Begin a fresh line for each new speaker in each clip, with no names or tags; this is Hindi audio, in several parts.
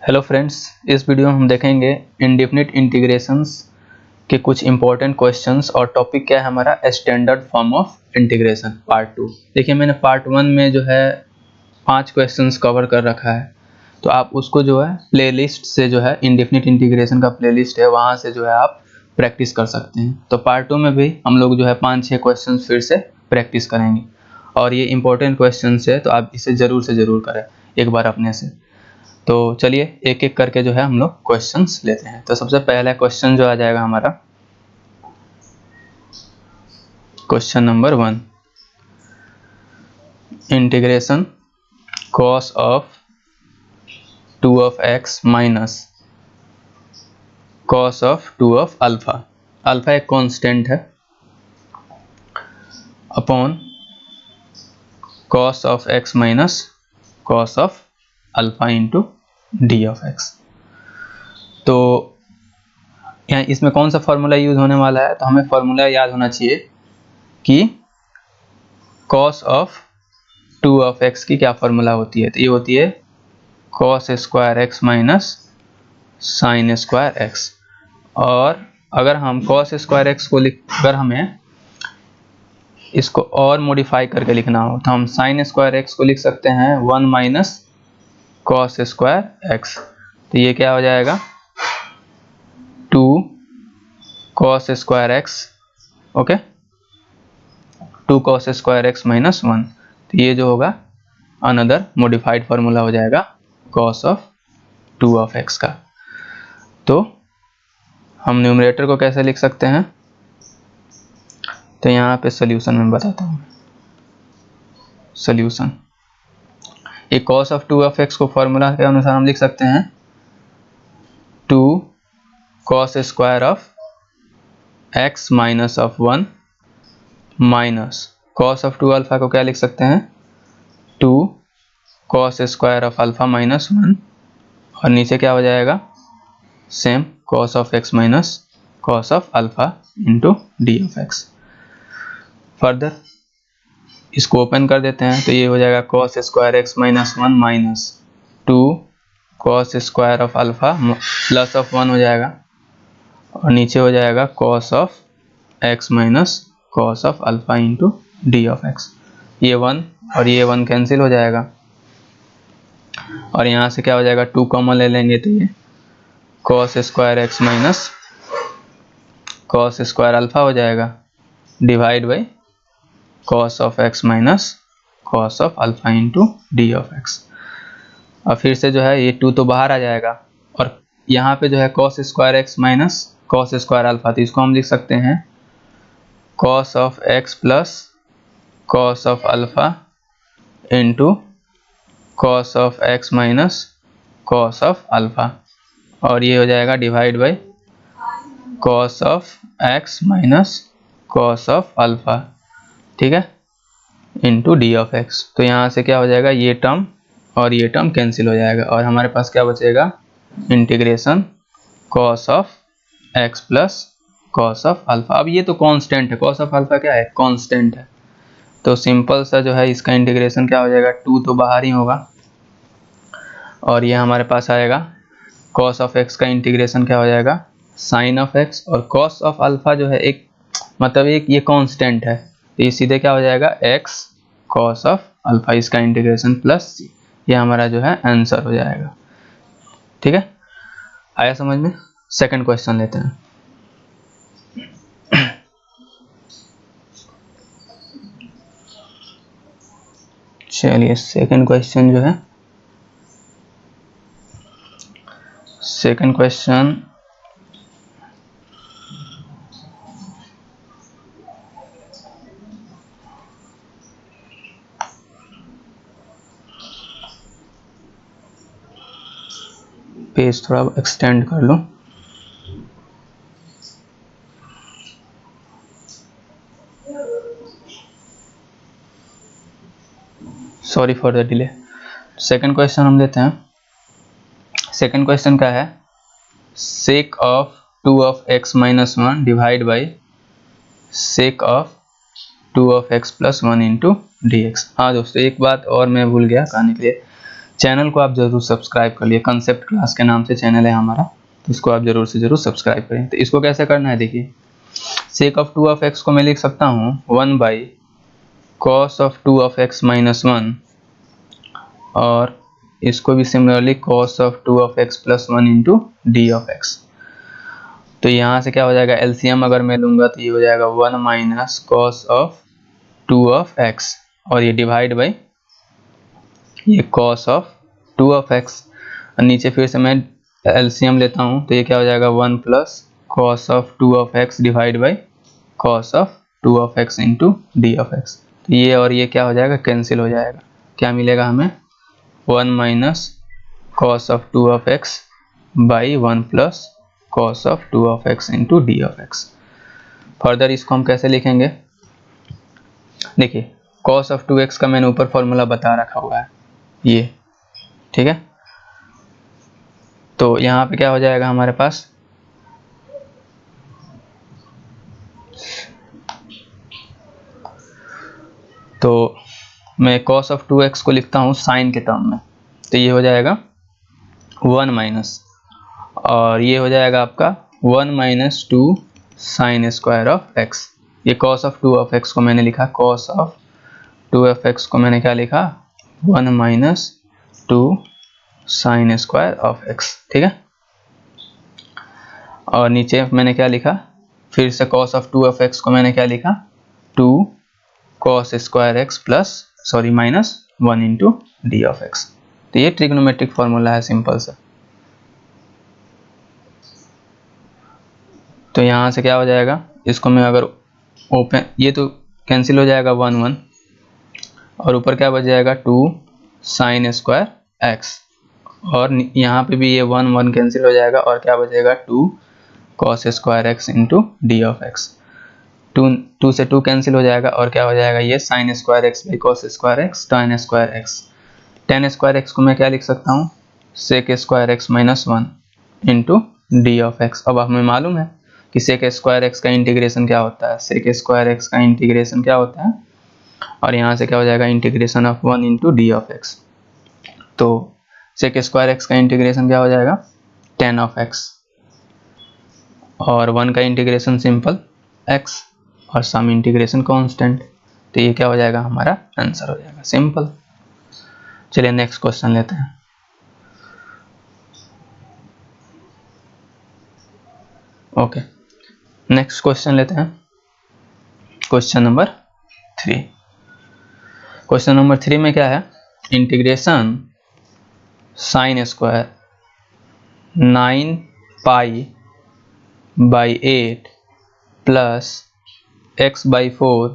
हेलो फ्रेंड्स, इस वीडियो में हम देखेंगे इंडेफिनिट इंटीग्रेशंस के कुछ इंपॉर्टेंट क्वेश्चंस और टॉपिक क्या है हमारा standard form of integration part 2। देखिए मैंने पार्ट 1 में जो है 5 क्वेश्चंस कवर कर रखा है, तो आप उसको जो है प्लेलिस्ट से जो है इंडेफिनिट इंटीग्रेशन का प्लेलिस्ट है वहाँ से जो है आप प्रैक्टिस कर सकते हैं। तो पार्ट 2 में भी हम लोग जो है 5-6 क्वेश्चन फिर से प्रैक्टिस करेंगे और ये इंपॉर्टेंट क्वेश्चन है, तो आप इसे ज़रूर से ज़रूर करें एक बार अपने से। तो चलिए एक एक करके जो है हम लोग क्वेश्चंस लेते हैं। तो सबसे पहला क्वेश्चन जो आ जाएगा हमारा question number 1, integration cos of 2 of x minus cos of 2 of alpha. Alpha एक कांस्टेंट है upon cos of x minus cos of alpha into d of x। तो यहाँ इसमें कौन सा फॉर्मूला यूज होने वाला है, तो हमें फॉर्मूला याद होना चाहिए कि cos ऑफ 2 ऑफ x की क्या फॉर्मूला होती है। तो ये होती है cos square x minus sine square x। और अगर हम cos स्क्वायर x को अगर हमें इसको और मॉडिफाई करके लिखना हो तो हम साइन स्क्वायर x को लिख सकते हैं 1 माइनस cos स्क्वायर x। तो ये क्या हो जाएगा 2 cos square x, okay, 2 cos square x minus 1। तो ये जो होगा अनदर मॉडिफाइड फार्मूला हो जाएगा cos ऑफ 2 ऑफ x का। तो हम न्यूमरेटर को कैसे लिख सकते हैं, तो यहाँ पे सोल्यूशन में बताता हूँ। सोल्यूशन ये cos ऑफ 2 ऑफ x को फार्मूला के अनुसार हम लिख सकते हैं 2 cos square of x minus of 1 minus cos of 2 alpha को क्या लिख सकते हैं 2 cos square of alpha minus 1 और नीचे क्या हो जाएगा same cos of x minus cos of alpha into d of x। Further इसको ओपन कर देते हैं तो ये हो जाएगा cos square x minus 1 minus 2 cos square of alpha plus of 1 हो जाएगा और नीचे हो जाएगा cos of x minus cos of alpha into d of x। ये 1 और ये 1 कैंसिल हो जाएगा और यहाँ से क्या हो जाएगा 2 कॉमन ले लेंगे तो ये cos square x minus cos square alpha हो जाएगा divide by cos of x minus cos of alpha into d of x। और फिर से जो है ये 2 तो बाहर आ जाएगा और यहाँ पे जो है cos square x minus cos square alpha, तो इसको हम लिख सकते हैं cos of x plus cos of alpha into cos of x minus cos of alpha और ये हो जाएगा divide by cos of x minus cos of alpha, ठीक है, इंटू डी ऑफ x। तो यहाँ से क्या हो जाएगा ये टर्म और ये टर्म कैंसिल हो जाएगा और हमारे पास क्या बचेगा integration cos of x plus cos of alpha. अब ये तो कांस्टेंट है, cos ऑफ अल्फा क्या है कांस्टेंट है, तो सिंपल सा जो है इसका इंटीग्रेशन क्या हो जाएगा 2 तो बाहर ही होगा और ये हमारे पास आएगा cos ऑफ x का इंटीग्रेशन क्या हो जाएगा साइन ऑफ x और cos ऑफ अल्फा जो है एक मतलब एक ये कांस्टेंट है, तो ये सीधे क्या हो जाएगा x cos ऑफ अल्फा, इसका इंटीग्रेशन प्लस ये हमारा जो है आंसर हो जाएगा। ठीक है, आया समझ में। सेकंड क्वेश्चन लेते हैं। चलिए सेकंड क्वेश्चन जो है, सेकंड क्वेश्चन पेज थोड़ा एक्सटेंड कर लो। Sorry for the delay. Second question हम लेते हैं। सेकंड क्वेश्चन का है sec of 2 of x minus 1 divide by sec of 2 of x plus 1 into d x. हाँ दोस्तों, एक बात और मैं भूल गया कहने के लिए, चैनल को आप ज़रूर सब्सक्राइब कर लिए, कंसेप्ट क्लास के नाम से चैनल है हमारा, तो इसको आप ज़रूर से ज़रूर सब्सक्राइब करें। तो इसको कैसे करना है देखिए, सेक ऑफ 2 ऑफ x को मैं लिख सकता हूँ 1 by cos of 2 of x minus 1, और इसको भी similarly cos of 2 of x plus 1 into d of x। तो यहाँ से क्या हो जाएगा, एलसीएम अगर मैं लूँगा तो ये हो जाएगा 1 minus cos of 2 of x, और ये डिवाइड बाई ये कॉस ऑफ 2 ऑफ x। नीचे फिर से मैं एलसीएम लेता हूँ तो ये क्या हो जाएगा 1 plus cos of 2 of x divide by cos of 2 of x into d of x। तो ये और ये क्या हो जाएगा, कैंसिल हो जाएगा। क्या मिलेगा हमें, 1 minus cos of 2 of x by 1 plus cos of 2 of x into d of x। Further इसको हम कैसे लिखेंगे, देखिए कॉस ऑफ 2x का मैंने ऊपर फॉर्मूला बता रखा हुआ है ये, ठीक है। तो यहाँ पे क्या हो जाएगा हमारे पास, तो मैं cos ऑफ 2x को लिखता हूँ साइन के टर्म में, तो ये हो जाएगा 1 माइनस, और ये हो जाएगा आपका 1 minus 2 sine square of x। ये cos ऑफ 2 ऑफ x को मैंने लिखा, cos ऑफ 2 ऑफ x को मैंने क्या लिखा, 1 minus 2 sine square of x, ठीक है। और नीचे मैंने क्या लिखा, फिर से cos ऑफ 2 ऑफ x को मैंने क्या लिखा, 2 cos square x plus sorry minus 1 into d of x। तो ये ट्रिग्नोमेट्रिक फॉर्मूला है सिंपल सा। तो यहाँ से क्या हो जाएगा, इसको मैं अगर ओपन, ये तो कैंसिल हो जाएगा 1 1, और ऊपर क्या बच जाएगा 2 साइन स्क्वायर x, और यहाँ पे भी ये 1 1 कैंसिल हो जाएगा, और क्या बचेगा 2 cos square x into d of x। 2 से 2 कैंसिल हो जाएगा, और क्या हो जाएगा ये sine square x by cos square x tan square x। tan square x को मैं क्या लिख सकता हूँ, sec square x minus 1 into d of x। अब हमें मालूम है कि सेक स्क्वायर x का इंटीग्रेशन क्या होता है, सेक स्क्वायर x का इंटीग्रेशन क्या होता है, और यहाँ से क्या हो जाएगा integration of 1 into d of x। तो सेक स्क्वायर x का इंटीग्रेशन क्या हो जाएगा, tan ऑफ x, और 1 का इंटीग्रेशन सिंपल x, और सम इंटीग्रेशन कांस्टेंट। तो ये क्या हो जाएगा, हमारा आंसर हो जाएगा, सिंपल। चलिए नेक्स्ट क्वेश्चन लेते हैं। ओके, नेक्स्ट क्वेश्चन लेते हैं, क्वेश्चन नंबर 3। क्वेश्चन नंबर 3 में क्या है, integration sine square 9 pi by 8 plus x by 4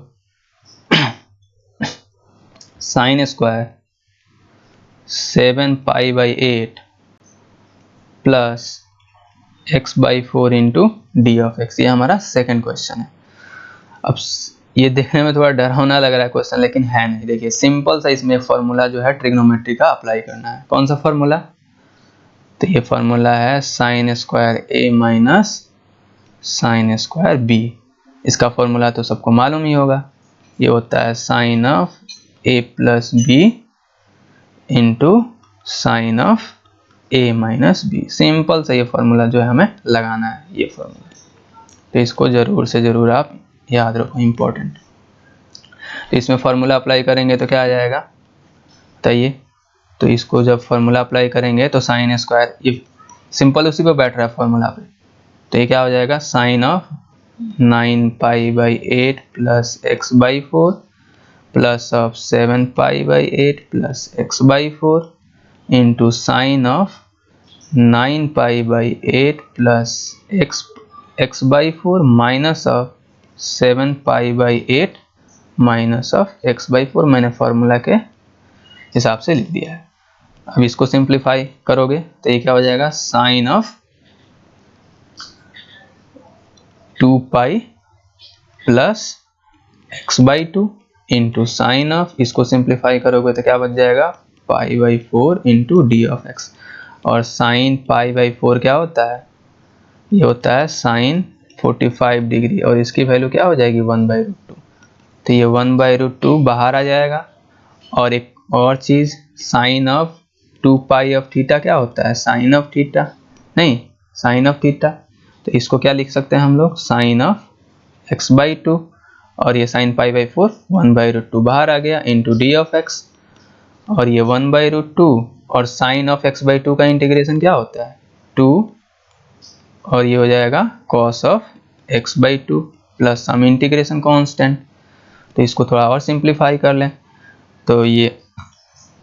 sine square 7 pi by 8 plus x by 4 into d of x। ये हमारा सेकंड क्वेश्चन है। अब ये देखने में थोड़ा डरावना लग रहा है क्वेश्चन, लेकिन है नहीं। देखिए सिंपल सा इसमें फॉर्मूला जो है ट्रिग्नोमेट्री का अप्लाई करना है। कौन सा फॉर्मूला, तो ये फॉर्मूला है sine square a minus sine square b। इसका फॉर्मूला तो सबको मालूम ही होगा, ये होता है sine of a plus b into sine of a minus b. Simple सा ये फॉर्मूला जो है हमें लगाना है, ये फॉर्मूला। तो इसको ज़रूर से ज़रूर आप याद रखो, इम्पोर्टेंट। तो इसमें फॉर्मूला अप्लाई करेंगे तो क्या आ जाएगा बताइए, तो इसको जब फॉर्मूला अप्लाई करेंगे तो साइन स्क्वायर, ये सिंपल उसी पे बैठ रहा है फॉर्मूला पे, तो ये क्या हो जाएगा sine of 9 pi by 8 plus x by 4 plus of 7 pi by 8 plus x by 4 into sine of 9 pi by 8 plus x by 4 minus of 7 pi by 8 minus of x by 4। मैंने फॉर्मूला के हिसाब से लिख दिया है। अब इसको सिंप्लीफाई करोगे तो ये क्या हो जाएगा sine of 2 pi plus x by 2 into sine of, इसको सिंप्लीफाई करोगे तो क्या बच जाएगा pi by 4 into d of x. और साइन पाई बाई 4 क्या होता है, ये होता है साइन 45 डिग्री, और इसकी वैल्यू क्या हो जाएगी 1/√2। तो ये 1/√2 बाहर आ जाएगा। और एक और चीज़, sine of 2 pi of theta क्या होता है, साइन ऑफ थीटा, नहीं साइन ऑफ थीटा। तो इसको क्या लिख सकते हैं हम लोग, साइन ऑफ x/2, और ये साइन पाई बाई 4 1/√2 बाहर आ गया इंटू डी ऑफ एक्स, और ये 1/√2 और साइन ऑफ x/2 का इंटीग्रेशन क्या होता है 2, और ये हो जाएगा cos of x/2 plus some integration constant. तो इसको थोड़ा और सिंप्लीफाई कर लें तो ये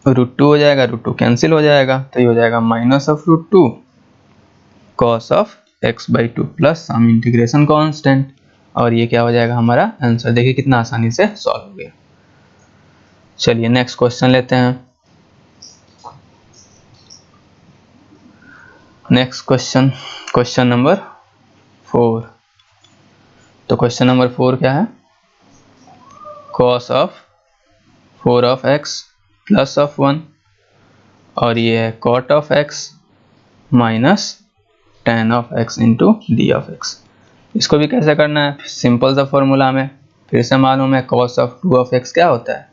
√2 हो जाएगा, √2 कैंसिल हो जाएगा, तो ये हो जाएगा minus of √2 cos of x/2 plus some integration constant, और ये क्या हो जाएगा हमारा आंसर। देखिए कितना आसानी से सॉल्व हो गया। चलिए नेक्स्ट क्वेश्चन लेते हैं। Next question, question number 4। तो क्वेश्चन नंबर 4 क्या है, cos of 4 of x plus of 1, और ये है cot of x minus tan of x into d of x। इसको भी कैसे करना है, सिंपल सा फॉर्मूला में फिर से मालूम है, cos ऑफ 2 ऑफ x क्या होता है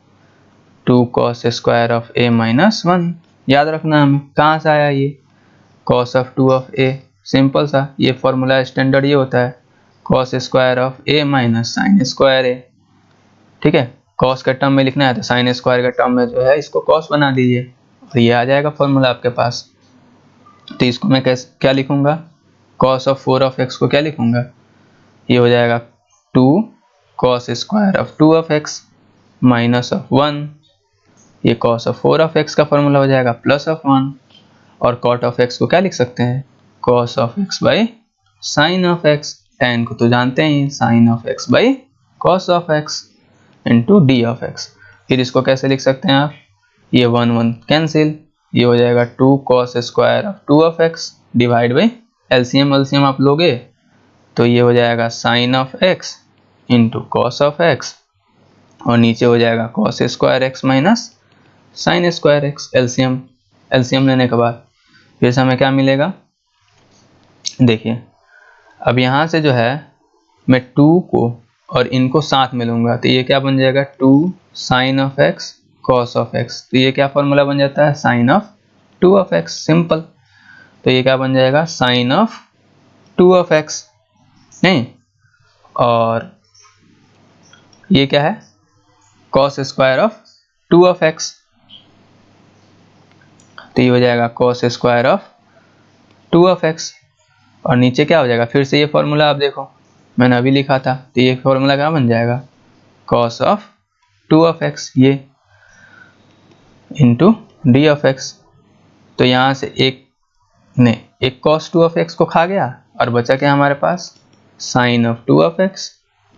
2 cos square of a minus 1, याद रखना हमें कहाँ से आया ये cos of 2 of a, simple सा ये फॉर्मूला स्टैंडर्ड ये होता है cos square of a minus sine square a, ठीक है। cos के टर्म में लिखना है तो साइन स्क्वायर के टर्म में जो है इसको cos बना दीजिए और ये आ जाएगा फॉर्मूला आपके पास। तो इसको मैं क्या लिखूंगा, cos ऑफ 4 ऑफ x को क्या लिखूंगा, ये हो जाएगा 2 cos square of 2 of x minus of 1, ये cos ऑफ 4 ऑफ x का फॉर्मूला हो जाएगा प्लस ऑफ 1, और cot ऑफ x को क्या लिख सकते हैं cos of x by sine of x, tan को तो जानते हैं sine of x by cos of x into d of x। फिर इसको कैसे लिख सकते हैं आप, ये 1 1 कैंसिल, ये हो जाएगा 2 cos square of 2 of x divide by LCM आप लोगे तो ये हो जाएगा sine of x into cos of x, और नीचे हो जाएगा cos square x minus sine square x। LCM लेने के बाद फिर से हमें क्या मिलेगा, देखिए अब यहाँ से जो है मैं 2 को और इनको साथ में लूँगा तो ये क्या बन जाएगा 2 sine of x cos of x, तो ये क्या फॉर्मूला बन जाता है sine of 2 of x, simple. तो ये क्या बन जाएगा साइन ऑफ 2 ऑफ x, नहीं, और ये क्या है cos square of 2 of x, तो ये हो जाएगा cos square of 2 of x, और नीचे क्या हो जाएगा फिर से ये फॉर्मूला आप देखो मैंने अभी लिखा था, तो ये फॉर्मूला क्या बन जाएगा cos ऑफ 2 ऑफ x ये इंटू डी ऑफ x। तो यहाँ से एक cos 2 ऑफ x को खा गया और बचा क्या हमारे पास sine of 2 of x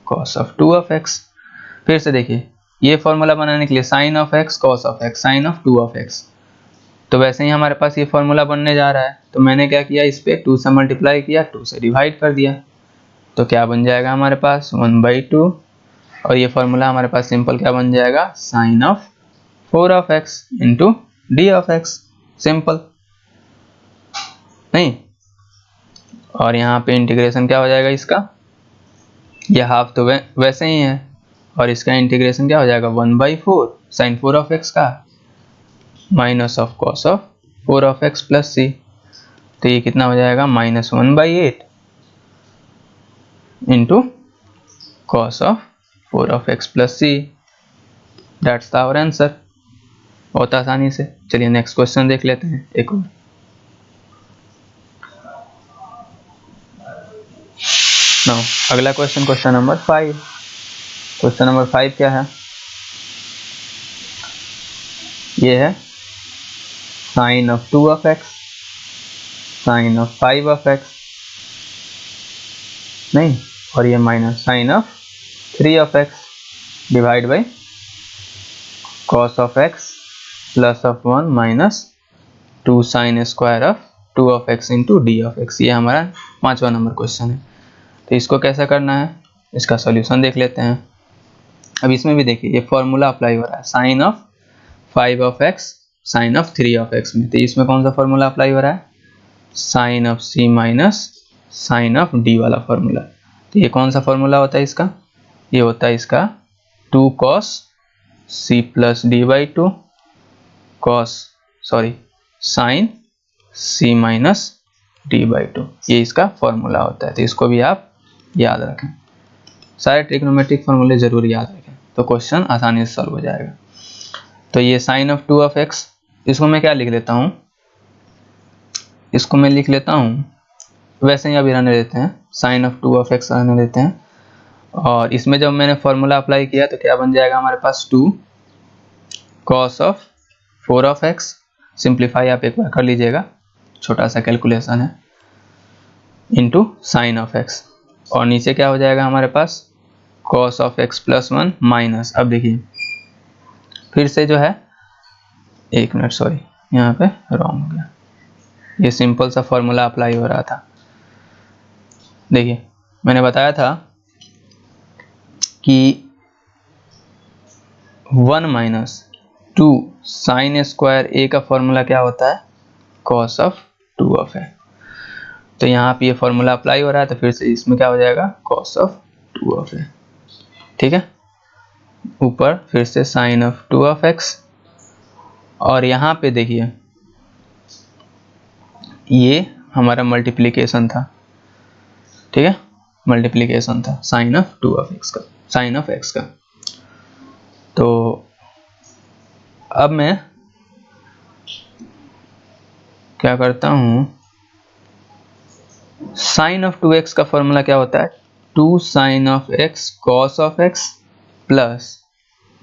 cos of 2 of x। फिर से देखिए ये फॉर्मूला बनाने के लिए sine of x cos of x sine of 2 of x, तो वैसे ही हमारे पास ये फॉर्मूला बनने जा रहा है, तो मैंने क्या किया इस पे 2 से मल्टीप्लाई किया 2 से डिवाइड कर दिया, तो क्या बन जाएगा हमारे पास 1/2, और ये फॉर्मूला हमारे पास सिंपल क्या बन जाएगा sine of 4 of x into d of x, simple, नहीं। और यहाँ पे इंटीग्रेशन क्या हो जाएगा इसका, ये हाफ तो वैसे ही है, और इसका इंटीग्रेशन क्या हो जाएगा 1/4 साइन 4 ऑफ x का minus of cos of 4 of x plus C, तो ये कितना हो जाएगा -1/8 into cos of 4 of x plus C, that's our answer. बहुत आसानी से। चलिए नेक्स्ट क्वेश्चन देख लेते हैं एक और। नाउ अगला question, question number 5। Question number 5 क्या है, ये है sine of 2 of x sine of 5 of x, नहीं, और ये minus sine of 3 of x divide by cos of x plus of 1 minus 2 sine square of 2 of x into d of x। ये हमारा 5वां नंबर क्वेश्चन है। तो इसको कैसे करना है, इसका सॉल्यूशन देख लेते हैं। अब इसमें भी देखिए ये फॉर्मूला अप्लाई हो रहा है sine of 5 of x sine of 3 of x में, तो इसमें कौन सा फॉर्मूला अप्लाई हो रहा है sine of c minus sine of d वाला फॉर्मूला। तो ये कौन सा फॉर्मूला होता है इसका, ये होता है इसका 2 cos c plus d by 2 cos sine c minus d/2, ये इसका फॉर्मूला होता है। तो इसको भी आप याद रखें, सारे ट्रिग्नोमेट्रिक फॉर्मूले जरूर याद रखें, तो क्वेश्चन आसानी से सॉल्व हो जाएगा। तो ये साइन ऑफ 2 इसको मैं क्या लिख लेता हूँ, इसको मैं लिख लेता हूँ वैसे ही अभी रहने देते हैं, साइन ऑफ 2 रहने देते हैं। और इसमें जब मैंने फॉर्मूला अप्लाई किया तो क्या बन जाएगा हमारे पास 2 cos ऑफ 4 सिंप्लीफाई आप एक बार कर लीजिएगा, छोटा सा कैलकुलेशन है, इंटू साइन ऑफ x, और नीचे क्या हो जाएगा हमारे पास cos of x plus 1 minus, अब देखिए फिर से जो है, एक मिनट सॉरी यहाँ पे रॉन्ग हो गया, ये सिंपल सा फॉर्मूला अप्लाई हो रहा था। देखिए मैंने बताया था कि 1 माइनस 2 साइन स्क्वायर a का फॉर्मूला क्या होता है, cos ऑफ 2 है। तो यहाँ पे ये फॉर्मूला अप्लाई हो रहा है, तो फिर से इसमें क्या हो जाएगा cos ऑफ 2 है, ठीक है। ऊपर फिर से साइन ऑफ 2 और यहाँ पे देखिए ये हमारा मल्टीप्लिकेशन था, ठीक है, मल्टीप्लिकेशन था साइन ऑफ 2 का, साइन ऑफ x का। तो अब मैं क्या करता हूँ, साइन ऑफ 2x का फॉर्मूला क्या होता है, 2 sine of x cos of x plus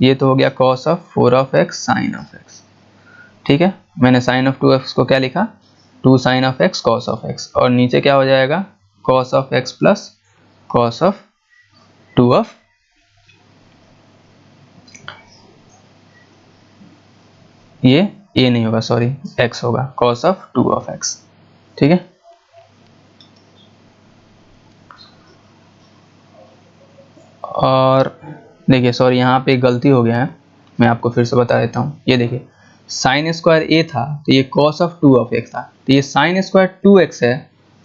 ये तो हो गया cos of 4 sine of x, ठीक है। मैंने साइन ऑफ 2x को क्या लिखा, 2 sine of x cos of x, और नीचे क्या हो जाएगा cos of x plus cos of 2 ये a नहीं होगा सॉरी x होगा, cos ऑफ 2 ठीक है। और देखिए सॉरी यहाँ पे गलती हो गया है, मैं आपको फिर से बता देता हूँ। ये देखिए साइन स्क्वायर a था तो ये cos ऑफ 2 था, तो ये साइन स्क्वायर 2x है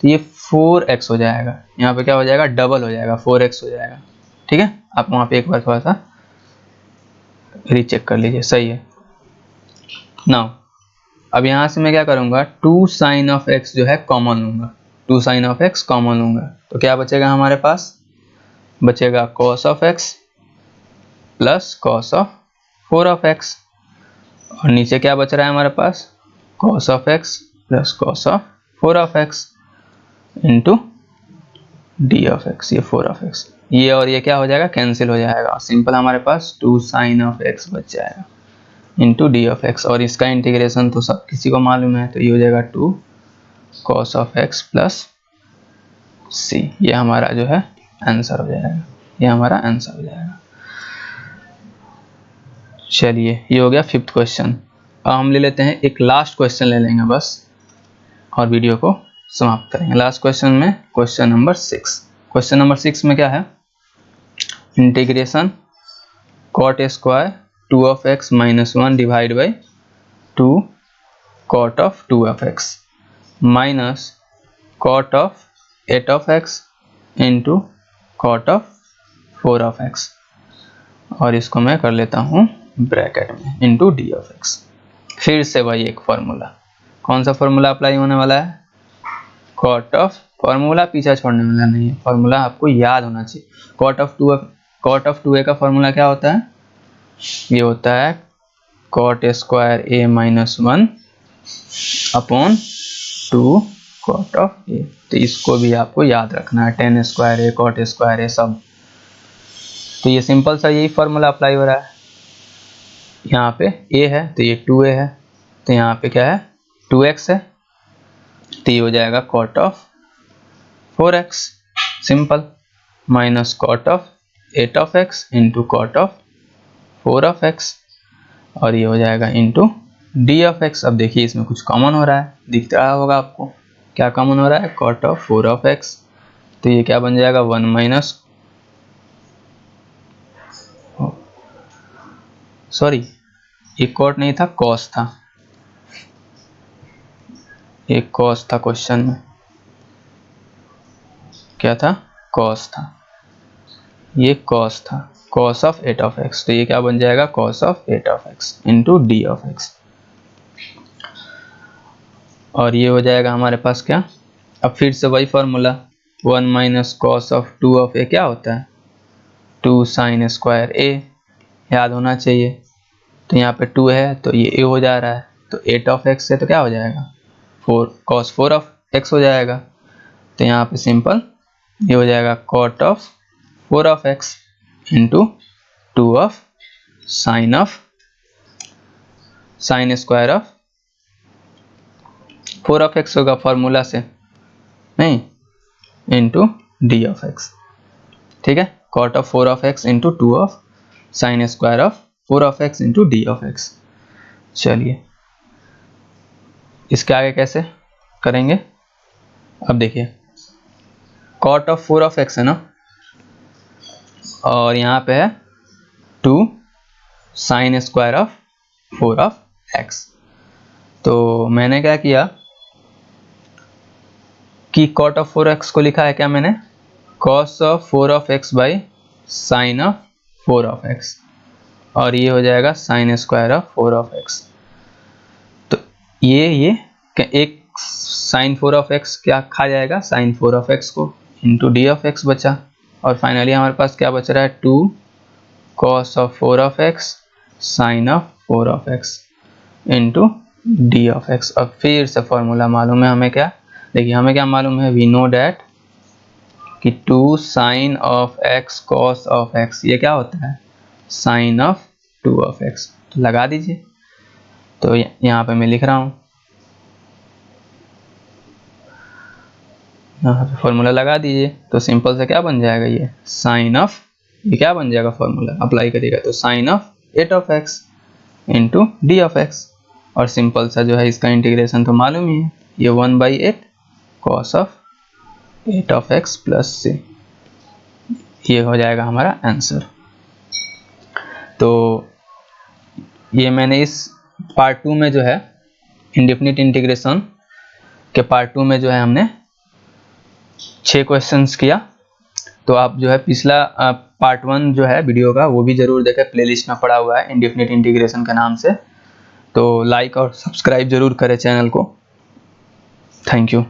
तो ये 4x हो जाएगा, यहाँ पे क्या हो जाएगा डबल हो जाएगा 4x हो जाएगा, ठीक है। आप वहाँ पे एक बार थोड़ा सा रीचेक कर लीजिए, सही है। नाउ अब यहाँ से मैं क्या करूँगा, 2 साइन ऑफ x जो है कॉमन लूँगा, 2 साइन ऑफ x कॉमन लूँगा, तो क्या बचेगा हमारे पास, बचेगा cos of x plus cos of 4 और नीचे क्या बच रहा है हमारे पास cos of x plus cos of 4 into d of x, ये 4 ये और ये क्या हो जाएगा कैंसिल हो जाएगा, और सिंपल हमारे पास 2 साइन ऑफ x बच जाएगा इंटू डी ऑफ x, और इसका इंटीग्रेशन तो सब किसी को मालूम है, तो ये हो जाएगा 2 cos of x plus c, ये हमारा जो है आंसर हो जाएगा, ये हमारा आंसर हो जाएगा। चलिए ये हो गया 5th क्वेश्चन। अब हम ले लेते हैं एक लास्ट क्वेश्चन ले लेंगे बस, और वीडियो को समाप्त करेंगे। लास्ट क्वेश्चन में क्वेश्चन नंबर 6, क्वेश्चन नंबर 6 में क्या है, integration cot square 2 of x minus 1 divide by 2 cot of 2 of x minus cot of 8 of x into cot of 4 of x, और इसको मैं कर लेता हूँ ब्रैकेट में इंटू डी ऑफ x। फिर से वही एक फॉर्मूला, कौन सा फॉर्मूला अप्लाई होने वाला है, cot ऑफ, फॉर्मूला पीछा छोड़ने वाला नहीं है, फॉर्मूला आपको याद होना चाहिए। cot ऑफ 2a का फॉर्मूला क्या होता है, ये होता है cot square a minus 1 upon 2 cot of a, तो इसको भी आपको याद रखना है, tan square a cot square a सब। तो ये सिंपल सा यही फॉर्मूला अप्लाई हो रहा है, यहाँ पे a है तो ये 2a है, तो यहाँ पे क्या है 2x है, तो ये हो जाएगा cot of 4x simple, minus cot of 8 of x into cot of 4 of x, और ये हो जाएगा इंटू डी ऑफ x। अब देखिए इसमें कुछ कॉमन हो रहा है, दिख रहा होगा आपको क्या कॉमन हो रहा है, cot ऑफ 4 ऑफ x, तो ये क्या बन जाएगा 1 माइनस, सॉरी ये cot नहीं था cos था, ये cos था क्वेश्चन में, क्या था cos था, ये cos था, cos ऑफ 8 ऑफ x, तो ये क्या बन जाएगा cos of 8 of x into d of x। और ये हो जाएगा हमारे पास क्या, अब फिर से वही formula 1 minus cos of 2 of A क्या होता है 2 साइन स्क्वायर ए, याद होना चाहिए। तो यहाँ पे 2 है तो ये ए हो जा रहा है, तो 8 ऑफ एक्स है तो क्या हो जाएगा 4 cos 4 ऑफ एक्स हो जाएगा। तो यहाँ पे सिंपल ये हो जाएगा cot of 4 of x into 2 of sine square of 4 of x होगा फॉर्मूला से, नहीं, इंटू डी ऑफ एक्स। ठीक है, cot of 4 of x into 2 of sine square of 4 of x into d of x. चलिए इसके आगे कैसे करेंगे, अब देखिए cot ऑफ 4 ऑफ एक्स है ना, और यहाँ पे है 2 sine square of 4 of x. तो मैंने क्या किया कि cot ऑफ 4 एक्स को लिखा है क्या मैंने cos of 4 of x by sine of 4 of x, और ये हो जाएगा sign square of 4 of x. तो ये एक साइन 4 ऑफ एक्स क्या खा जाएगा साइन 4 ऑफ एक्स को इंटू डी ऑफ एक्स बचा, और फाइनली हमारे पास क्या बच रहा है 2 cos of 4 of x sine of 4 of x into d of x. और फिर से फॉर्मूला मालूम है हमें क्या, देखिए हमें क्या मालूम है, वी नो डैट कि 2 sine of x cos of x ये क्या होता है साइन ऑफ 2 ऑफ एक्स। तो लगा दीजिए, तो यहाँ पे मैं लिख रहा हूँ, यहाँ पे फॉर्मूला लगा दीजिए, तो सिंपल से क्या बन जाएगा ये साइन ऑफ, ये क्या बन जाएगा फॉर्मूला अप्लाई करिएगा तो sine of 8 of x into d of x, और सिंपल सा जो है इसका इंटीग्रेशन तो मालूम ही है, ये 1/8 cos of 8 of x plus से, ये हो जाएगा हमारा आंसर। तो ये मैंने इस पार्ट 2 में जो है इंडेफिनिट इंटीग्रेशन के पार्ट 2 में जो है हमने 6 क्वेश्चंस किया। तो आप जो है पिछला पार्ट 1 जो है वीडियो का वो भी जरूर देखें, प्लेलिस्ट में पड़ा हुआ है इंडेफिनिट इंटीग्रेशन के नाम से। तो लाइक और सब्सक्राइब जरूर करें चैनल को। Thank you.